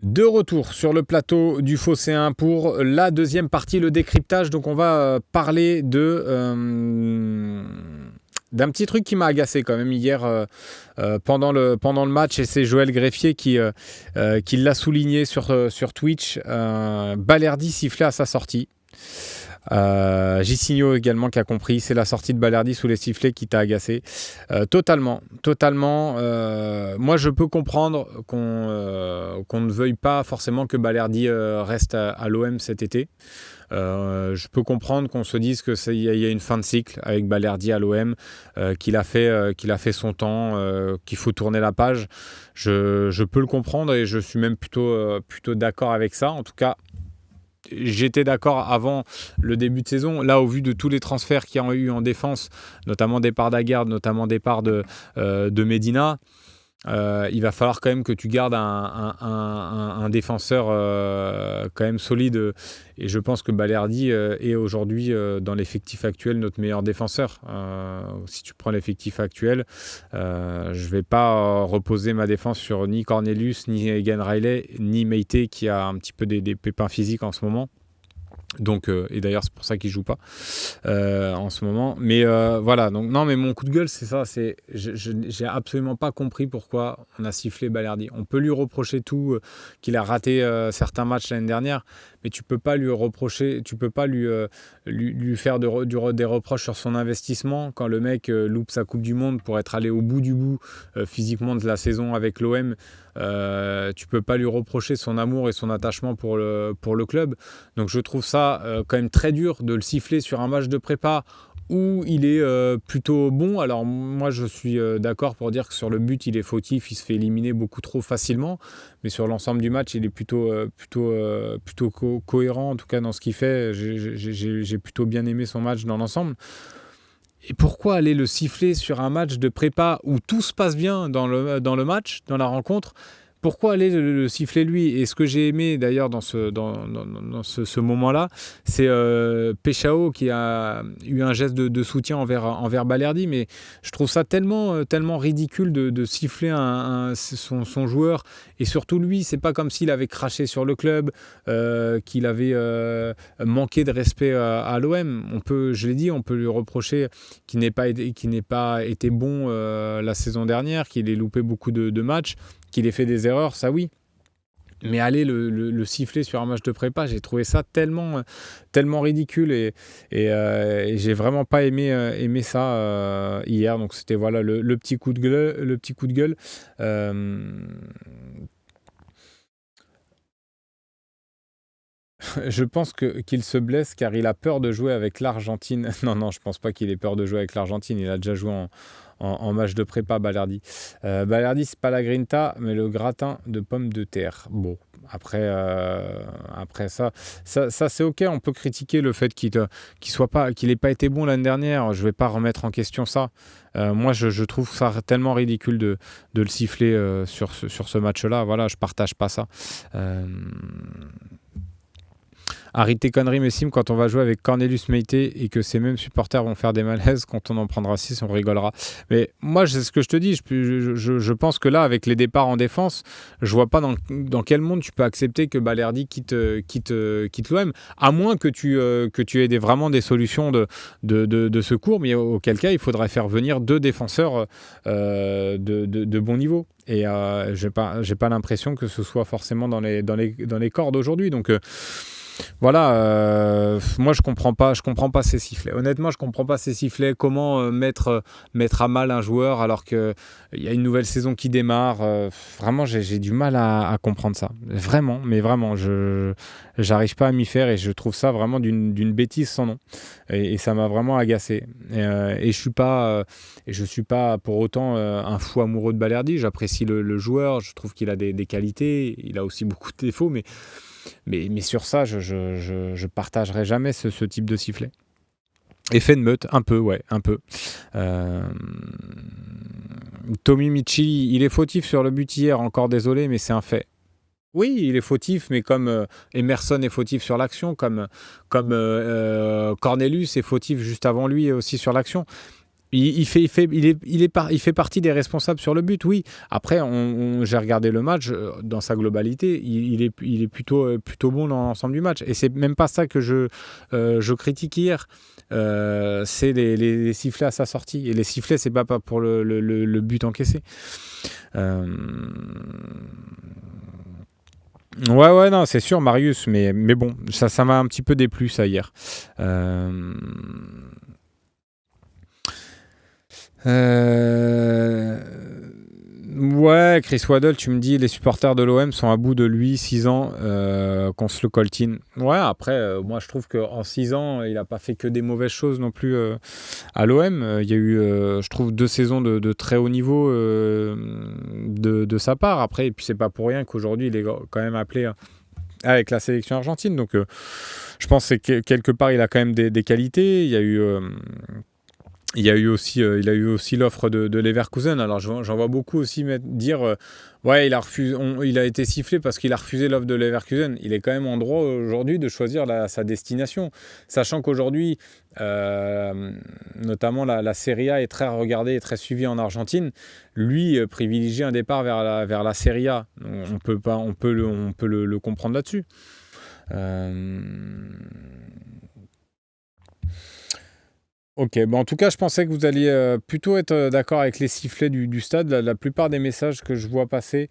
De retour sur le plateau du Phocéen pour la deuxième partie, le décryptage. Donc on va parler d'un petit truc qui m'a agacé quand même hier pendant le match, et c'est Joël Greffier qui l'a souligné sur Twitch. Balerdi sifflait à sa sortie. Gicinho également qui a compris, c'est la sortie de Balerdi sous les sifflets qui t'a agacé. Totalement. Moi je peux comprendre qu'on ne veuille pas forcément que Balerdi reste à l'OM cet été. Je peux comprendre qu'on se dise qu'il y a une fin de cycle avec Balerdi à l'OM, qu'il a fait son temps, qu'il faut tourner la page. Je peux le comprendre et je suis même plutôt d'accord avec ça. En tout cas, j'étais d'accord avant le début de saison. Là, au vu de tous les transferts qu'il y a eu en défense, notamment départ d'Aguerd, notamment départ de Medina, il va falloir quand même que tu gardes un défenseur quand même solide. Et je pense que Balerdi est aujourd'hui, dans l'effectif actuel, notre meilleur défenseur. Si tu prends l'effectif actuel, je ne vais pas reposer ma défense sur ni Cornelius, ni Egan Riley, ni Meite qui a un petit peu des pépins physiques en ce moment. Donc, et d'ailleurs c'est pour ça qu'il joue pas en ce moment, mais voilà. Donc non, mais mon coup de gueule c'est ça, j'ai absolument pas compris pourquoi on a sifflé Balerdi. On peut lui reprocher tout, qu'il a raté certains matchs l'année dernière, mais tu peux pas lui reprocher, tu peux pas lui faire des reproches sur son investissement quand le mec loupe sa Coupe du Monde pour être allé au bout du bout physiquement de la saison avec l'OM. Tu peux pas lui reprocher son amour et son attachement pour le club. Donc je trouve ça quand même très dur de le siffler sur un match de prépa où il est plutôt bon. Alors moi je suis d'accord pour dire que sur le but il est fautif, il se fait éliminer beaucoup trop facilement, mais sur l'ensemble du match il est plutôt cohérent en tout cas dans ce qu'il fait. J'ai plutôt bien aimé son match dans l'ensemble. Et pourquoi aller le siffler sur un match de prépa où tout se passe bien dans le match, dans la rencontre? Pourquoi aller le siffler lui? Et ce que j'ai aimé d'ailleurs dans ce moment-là, c'est Peshao qui a eu un geste de soutien envers Balerdi, mais je trouve ça tellement ridicule de siffler son joueur, et surtout lui, c'est pas comme s'il avait craché sur le club, qu'il avait manqué de respect à l'OM. Je l'ai dit, on peut lui reprocher qu'il n'ait pas été bon la saison dernière, qu'il ait loupé beaucoup de matchs, qu'il ait fait des erreurs, ça oui. Mais aller le siffler sur un match de prépa, j'ai trouvé ça tellement ridicule, et j'ai vraiment pas aimé ça hier. Donc c'était voilà le petit coup de gueule. Je pense qu'il se blesse car il a peur de jouer avec l'Argentine. Non, je pense pas qu'il ait peur de jouer avec l'Argentine. Il a déjà joué en match de prépa, Balerdi. Balerdi, c'est pas la grinta, mais le gratin de pommes de terre. Bon, après ça c'est ok. On peut critiquer le fait qu'il ait pas été bon l'année dernière. Je vais pas remettre en question ça. Moi, je trouve ça tellement ridicule de le siffler sur ce match-là. Voilà, je partage pas ça. Arrête tes conneries, Messim, quand on va jouer avec Cornelius Meite et que ces mêmes supporters vont faire des malaises, quand on en prendra 6, on rigolera. Mais moi, c'est ce que je te dis. Je pense que là, avec les départs en défense, je vois pas dans quel monde tu peux accepter que Balerdi quitte l'OM, à moins que tu aies vraiment des solutions de secours, mais auquel cas, il faudrait faire venir 2 défenseurs de bon niveau. Et j'ai pas l'impression que ce soit forcément dans les cordes aujourd'hui. Donc voilà, moi je comprends pas ces sifflets. Honnêtement, je comprends pas ces sifflets. Comment mettre à mal un joueur alors qu'il y a une nouvelle saison qui démarre. Vraiment, j'ai du mal à comprendre ça. Vraiment, mais vraiment, j'arrive pas à m'y faire, et je trouve ça vraiment d'une bêtise sans nom. Et ça m'a vraiment agacé. Et je suis pas pour autant un fou amoureux de Balerdi. J'apprécie le joueur. Je trouve qu'il a des qualités. Il a aussi beaucoup de défauts, mais sur ça, je partagerai jamais ce type de sifflet. Effet de meute, un peu. Tommy Michi, il est fautif sur le but hier, encore désolé, mais c'est un fait. Oui, il est fautif, mais comme Emerson est fautif sur l'action, comme Cornelius est fautif juste avant lui aussi sur l'action. Il fait partie des responsables sur le but, oui. Après, j'ai regardé le match dans sa globalité. Il est plutôt bon dans l'ensemble du match. Et c'est même pas ça que je critique hier. C'est les sifflets à sa sortie. Et les sifflets, c'est pas pour le but encaissé. Euh, Ouais, non, c'est sûr, Marius, mais bon, ça m'a un petit peu déplu, ça, hier. Euh, euh, Ouais, Chris Waddle, tu me dis, les supporters de l'OM sont à bout de lui, 6 ans, qu'on se le coltine. Ouais, après, moi, je trouve qu'en 6 ans, il n'a pas fait que des mauvaises choses non plus à l'OM. Il y a eu, je trouve, 2 saisons de très haut niveau de sa part. Après, et puis, c'est pas pour rien qu'aujourd'hui, il est quand même appelé avec la sélection argentine. Donc, je pense que quelque part, il a quand même des qualités. Il a eu aussi l'offre de Leverkusen. Alors j'en vois beaucoup aussi dire ouais, il a été sifflé parce qu'il a refusé l'offre de Leverkusen. Il est quand même en droit aujourd'hui de choisir sa destination, sachant qu'aujourd'hui, notamment la Serie A est très regardée et très suivie en Argentine. Lui privilégie un départ vers la Serie A. On peut le comprendre là-dessus. Ok, en tout cas, je pensais que vous alliez plutôt être d'accord avec les sifflets du stade. La plupart des messages que je vois passer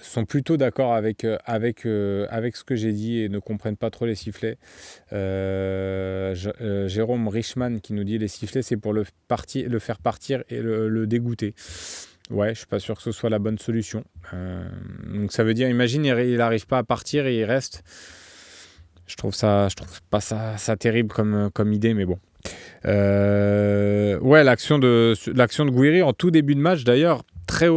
sont plutôt d'accord avec ce que j'ai dit et ne comprennent pas trop les sifflets. Jérôme Richman qui nous dit les sifflets, c'est pour le faire partir et le dégoûter. Ouais, je suis pas sûr que ce soit la bonne solution. Donc ça veut dire, imagine, il n'arrive pas à partir et il reste. Je trouve pas ça terrible comme idée, mais bon. Ouais, l'action de Gouiri en tout début de match, d'ailleurs, très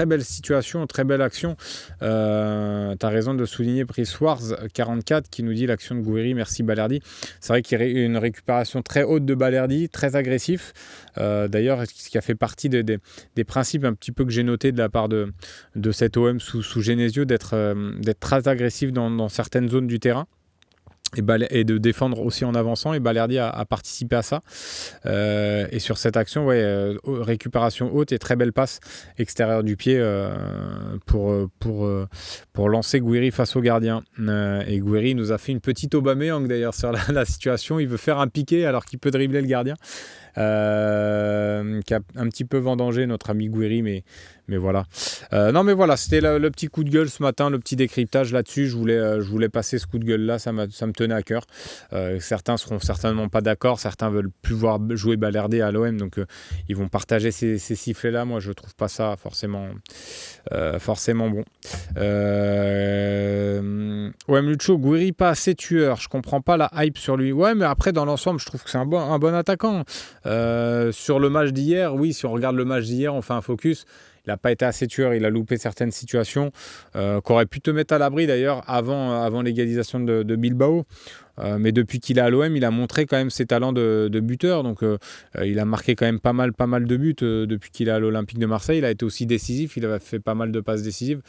belle situation, très belle action. T'as raison de souligner Brice Wars 44 qui nous dit l'action de Gouiri, merci Balerdi. C'est vrai qu'il y a eu une récupération très haute de Balerdi, très agressif. D'ailleurs, ce qui a fait partie des principes un petit peu que j'ai noté de la part de cet OM sous Genesio, d'être très agressif dans certaines zones du terrain. Et de défendre aussi en avançant, et Balerdi a participé à ça. Et sur cette action, ouais, récupération haute et très belle passe extérieure du pied pour lancer Gouiri face au gardien. Et Gouiri nous a fait une petite Aubameyang d'ailleurs sur la situation. Il veut faire un piqué alors qu'il peut dribbler le gardien. Qui a un petit peu vendangé notre ami Gouiri, mais voilà. Non, mais voilà, c'était le petit coup de gueule ce matin, le petit décryptage là-dessus. Je voulais passer ce coup de gueule-là, ça me tenait à cœur. Certains seront certainement pas d'accord, certains veulent plus voir jouer Balerdi à l'OM, donc ils vont partager ces sifflets-là. Moi, je trouve pas ça forcément bon. Ouais, Lucho, Gouiri pas assez tueur. Je comprends pas la hype sur lui. Ouais, mais après, dans l'ensemble, je trouve que c'est un bon attaquant. Sur le match d'hier, oui, si on regarde le match d'hier, on fait un focus. Il n'a pas été assez tueur, il a loupé certaines situations qu'aurait pu te mettre à l'abri d'ailleurs avant l'égalisation de Bilbao. Mais depuis qu'il est à l'OM, il a montré quand même ses talents de buteur. Donc il a marqué quand même pas mal de buts depuis qu'il est à l'Olympique de Marseille. Il a été aussi décisif, il a fait pas mal de passes décisives.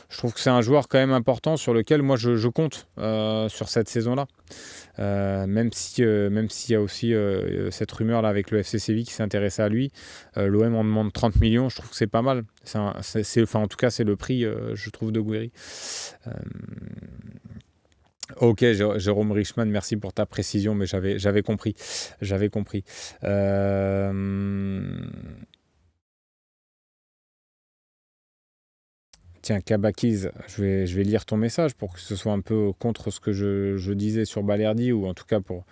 Je trouve que c'est un joueur quand même important sur lequel moi je compte sur cette saison-là. Même s'il y a aussi cette rumeur là avec le FC Séville qui s'intéressait à lui. L'OM en demande 30 millions, je trouve que c'est pas mal. En tout cas, c'est le prix, je trouve, de Gouiri. Ok, Jérôme Richman, merci pour ta précision, mais j'avais compris. Tiens, Kabakis, je vais lire ton message pour que ce soit un peu contre ce que je disais sur Balerdi, ou en tout cas pour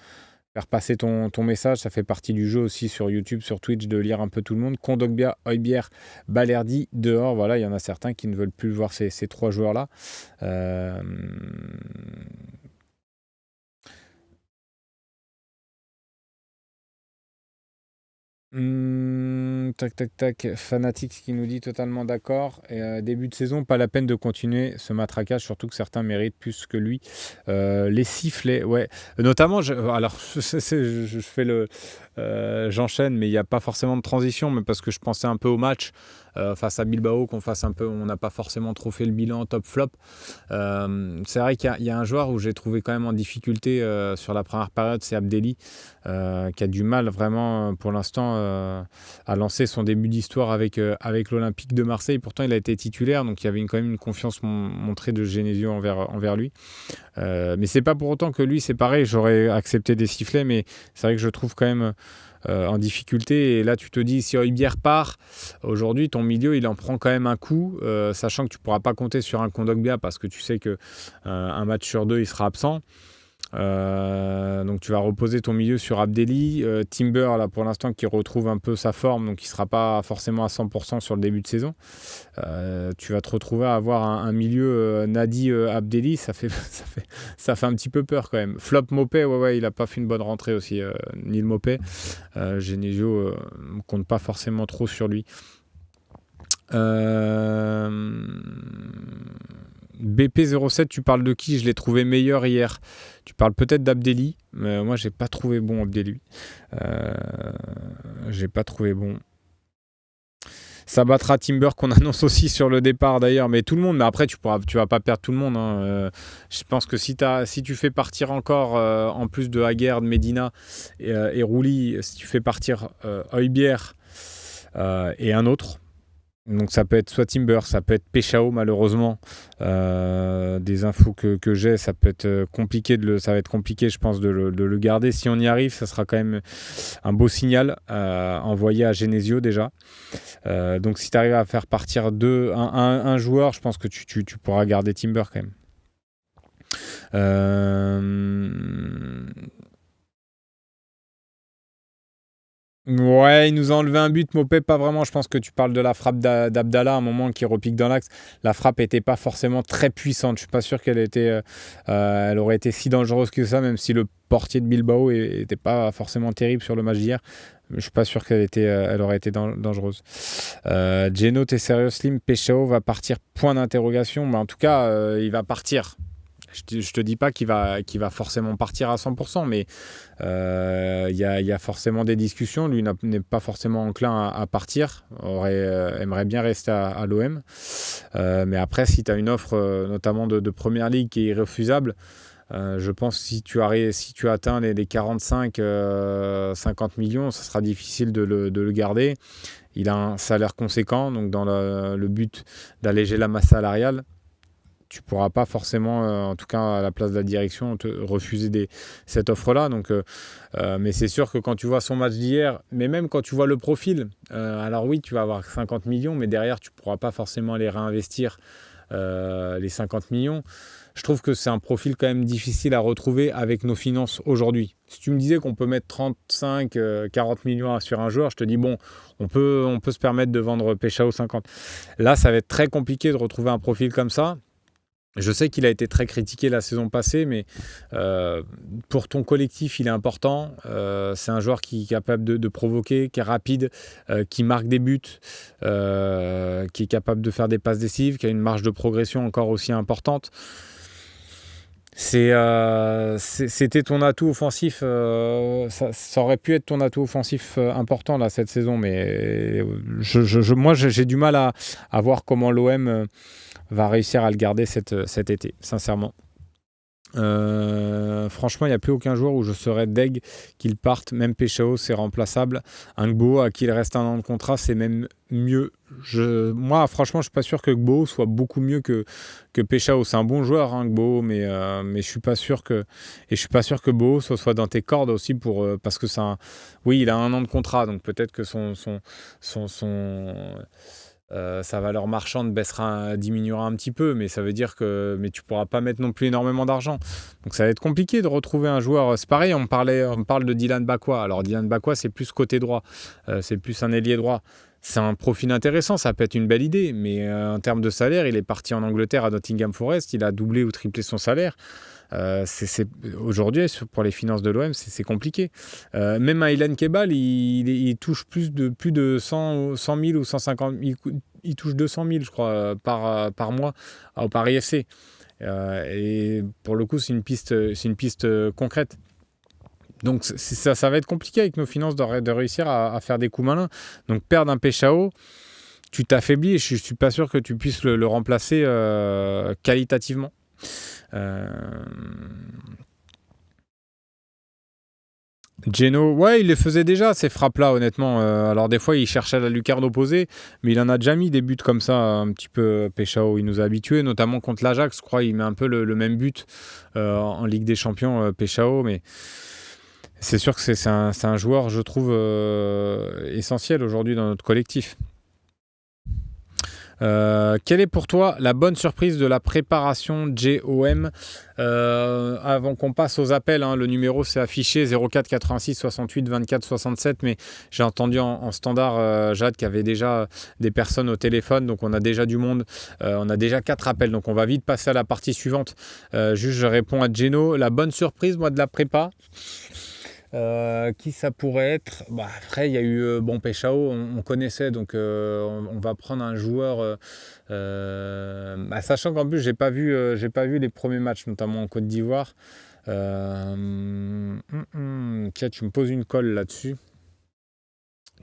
faire passer ton message. Ça fait partie du jeu aussi sur YouTube, sur Twitch, de lire un peu tout le monde. Kondogbia, Højbjerg, Balerdi, dehors. Voilà, il y en a certains qui ne veulent plus voir ces trois joueurs-là. Tac. Fanatics qui nous dit totalement d'accord. Début de saison, pas la peine de continuer ce matraquage, surtout que certains méritent plus que lui. Les sifflets, ouais. Notamment, je fais j'enchaîne, mais il n'y a pas forcément de transition, mais parce que je pensais un peu au match face à Bilbao, on n'a pas forcément trop fait le bilan top flop. C'est vrai qu'il y a un joueur où j'ai trouvé quand même en difficulté sur la première période, c'est Abdelli, qui a du mal vraiment pour l'instant à lancer son début d'histoire avec l'Olympique de Marseille. Pourtant, il a été titulaire, donc il y avait quand même une confiance montrée de Genesio envers lui. Mais c'est pas pour autant que lui, c'est pareil, j'aurais accepté des sifflets, mais c'est vrai que je trouve quand même en difficulté. Et là, tu te dis, si Højbjerg part, aujourd'hui, ton milieu, il en prend quand même un coup, sachant que tu ne pourras pas compter sur un Kondogbia parce que tu sais qu'un match sur deux, il sera absent. Donc tu vas reposer ton milieu sur Abdelli. Timber, là, pour l'instant, qui retrouve un peu sa forme, donc il ne sera pas forcément à 100% sur le début de saison. Tu vas te retrouver à avoir un milieu Nadi Abdelli, ça fait un petit peu peur quand même. Flop Mopé, ouais, il n'a pas fait une bonne rentrée aussi, Neil Mopé. Genesio ne compte pas forcément trop sur lui. BP07, tu parles de qui? Je l'ai trouvé meilleur hier. Tu parles peut-être d'Abdelli, mais moi j'ai pas trouvé bon Abdelli. J'ai pas trouvé bon. Ça battra Timber qu'on annonce aussi sur le départ d'ailleurs, mais tout le monde. Mais après tu vas pas perdre tout le monde. Je pense que si tu fais partir encore en plus de Haguerd, Medina et Rouli, si tu fais partir Højbjerg et un autre. Donc ça peut être soit Timber, ça peut être Peshao malheureusement. Des infos que j'ai, ça peut être compliqué ça va être compliqué, je pense, de le garder. Si on y arrive, ça sera quand même un beau signal envoyé à Genesio déjà. Donc si tu arrives à faire partir un joueur, je pense que tu pourras garder Timber quand même. Ouais, il nous a enlevé un but, Mopé, pas vraiment. Je pense que tu parles de la frappe d'Abdallah à un moment qui repique dans l'axe. La frappe n'était pas forcément très puissante. Je suis pas sûr elle aurait été si dangereuse que ça, même si le portier de Bilbao n'était pas forcément terrible sur le match d'hier. Je suis pas sûr elle aurait été dangereuse. Geno, t'es sérieux, Slim? Peshao va partir, point d'interrogation. Mais en tout cas, il va partir. Je te dis pas qu'il va forcément partir à 100%, mais il y a forcément des discussions. Lui n'est pas forcément enclin à partir. Aimerait bien rester à l'OM. Mais après, si tu as une offre, notamment de Première Ligue, qui est irréfusable, je pense que si tu atteins les 45-50 millions, ça sera difficile de le garder. Il a un salaire conséquent, donc dans le but d'alléger la masse salariale. Tu ne pourras pas forcément, en tout cas à la place de la direction, te refuser cette offre-là. Donc, mais c'est sûr que quand tu vois son match d'hier, mais même quand tu vois le profil, alors oui, tu vas avoir 50 millions, mais derrière, tu ne pourras pas forcément les réinvestir, les 50 millions. Je trouve que c'est un profil quand même difficile à retrouver avec nos finances aujourd'hui. Si tu me disais qu'on peut mettre 35, 40 millions sur un joueur, je te dis bon, on peut se permettre de vendre Peshao 50. Là, ça va être très compliqué de retrouver un profil comme ça. Je sais qu'il a été très critiqué la saison passée, mais pour ton collectif, il est important. C'est un joueur qui est capable de provoquer, qui est rapide, qui marque des buts, qui est capable de faire des passes décisives, qui a une marge de progression encore aussi importante. C'était ton atout offensif, ça aurait pu être ton atout offensif important là, cette saison, mais moi j'ai du mal à voir comment l'OM va réussir à le garder cet été, sincèrement. Franchement, il n'y a plus aucun joueur où je serais deg qu'il parte. Même Peshao, c'est remplaçable. Un Gbo à qui il reste un an de contrat, c'est même mieux. Moi, franchement, je suis pas sûr que Gbo soit beaucoup mieux que Peshao. C'est un bon joueur, hein, Gbo, mais je suis pas sûr que Gbo soit dans tes cordes aussi parce que oui, il a un an de contrat, donc peut-être que sa valeur marchande diminuera un petit peu, mais ça veut dire mais tu pourras pas mettre non plus énormément d'argent. Donc ça va être compliqué de retrouver un joueur. C'est pareil, on parle de Dylan Bakwa. Alors Dylan Bakwa, c'est plus côté droit, c'est plus un ailier droit. C'est un profil intéressant, ça peut être une belle idée, mais en termes de salaire, il est parti en Angleterre à Nottingham Forest, il a doublé ou triplé son salaire. Aujourd'hui, pour les finances de l'OM, c'est compliqué. Même Aylan Kebal, il touche plus de 100 000 ou 150 000. Il touche 200 000, je crois, par mois au Paris FC. Et pour le coup, c'est une piste concrète. Donc ça va être compliqué avec nos finances de réussir à faire des coups malins. Donc perdre un Péchao, tu t'affaiblis et je suis pas sûr que tu puisses le remplacer qualitativement. Euh, Geno, ouais, il les faisait déjà, ces frappes-là, honnêtement. Alors, des fois, il cherchait la lucarne opposée, mais il en a déjà mis des buts comme ça, un petit peu Péchao. Il nous a habitués, notamment contre l'Ajax. Je crois il met un peu le même but en Ligue des Champions, Péchao. Mais c'est sûr que c'est un joueur, je trouve, essentiel aujourd'hui dans notre collectif. Quelle est pour toi la bonne surprise de la préparation JOM avant qu'on passe aux appels, hein, le numéro c'est affiché 04 86 68 24 67, mais j'ai entendu en standard Jade qu'il y avait déjà des personnes au téléphone, donc on a déjà du monde, on a déjà 4 appels, donc on va vite passer à la partie suivante. Juste je réponds à Geno, la bonne surprise moi de la prépa. Qui ça pourrait être? Après, il y a eu Péchao, on connaissait, donc on va prendre un joueur. Sachant qu'en plus, j'ai pas vu les premiers matchs, notamment en Côte d'Ivoire. Tiens, tu me poses une colle là-dessus.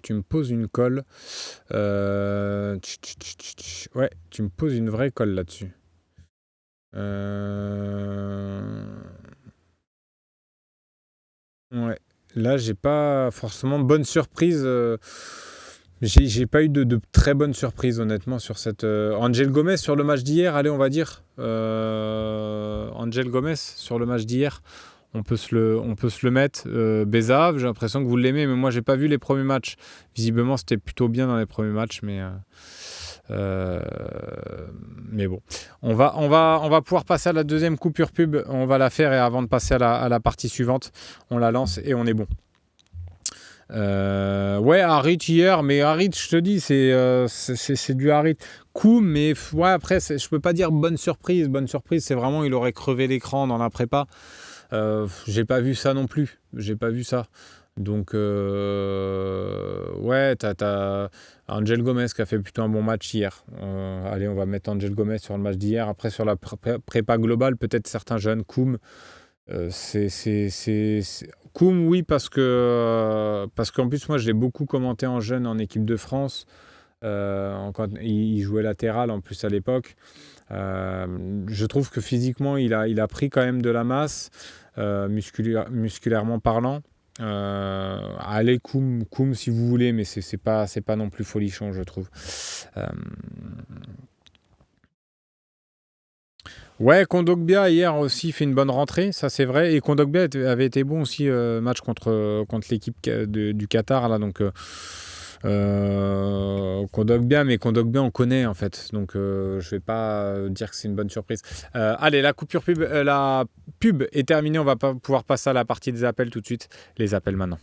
Tu me poses une colle. Ouais, tu me poses une vraie colle là-dessus. Ouais. Là, j'ai pas forcément bonne surprise. J'ai pas eu de très bonne surprise, honnêtement, sur cette. Angel Gomez sur le match d'hier, allez, on va dire. Angel Gomez sur le match d'hier, on peut se le mettre. Bezav, j'ai l'impression que vous l'aimez, mais moi, j'ai pas vu les premiers matchs. Visiblement, c'était plutôt bien dans les premiers matchs, mais bon, on va pouvoir passer à la deuxième coupure pub. On va la faire et avant de passer à la partie suivante, on la lance et on est bon. Ouais, Harit hier, mais Harit, je te dis, c'est du Harit. Cool, mais ouais, après, je peux pas dire bonne surprise. Bonne surprise, c'est vraiment, il aurait crevé l'écran dans la prépa. J'ai pas vu ça non plus. J'ai pas vu ça. Donc, ouais, t'as Angel Gomez qui a fait plutôt un bon match hier. Allez, on va mettre Angel Gomez sur le match d'hier. Après, sur la prépa globale, peut-être certains jeunes, Koum. Koum, oui, parce qu'en plus, moi, je l'ai beaucoup commenté en jeune en équipe de France. Quand il jouait latéral, en plus, à l'époque. Je trouve que physiquement, il a pris quand même de la masse, musculairement parlant. Allez, Koum si vous voulez, mais c'est pas non plus folichon, je trouve. Ouais, Kondogbia hier aussi fait une bonne rentrée, ça c'est vrai. Et Kondogbia avait été bon aussi match contre l'équipe du Qatar là, donc Kondogbia, mais Kondogbia on connaît en fait, donc je vais pas dire que c'est une bonne surprise. Allez, la pub est terminée, on va pas pouvoir passer à la partie des appels tout de suite. Les appels maintenant.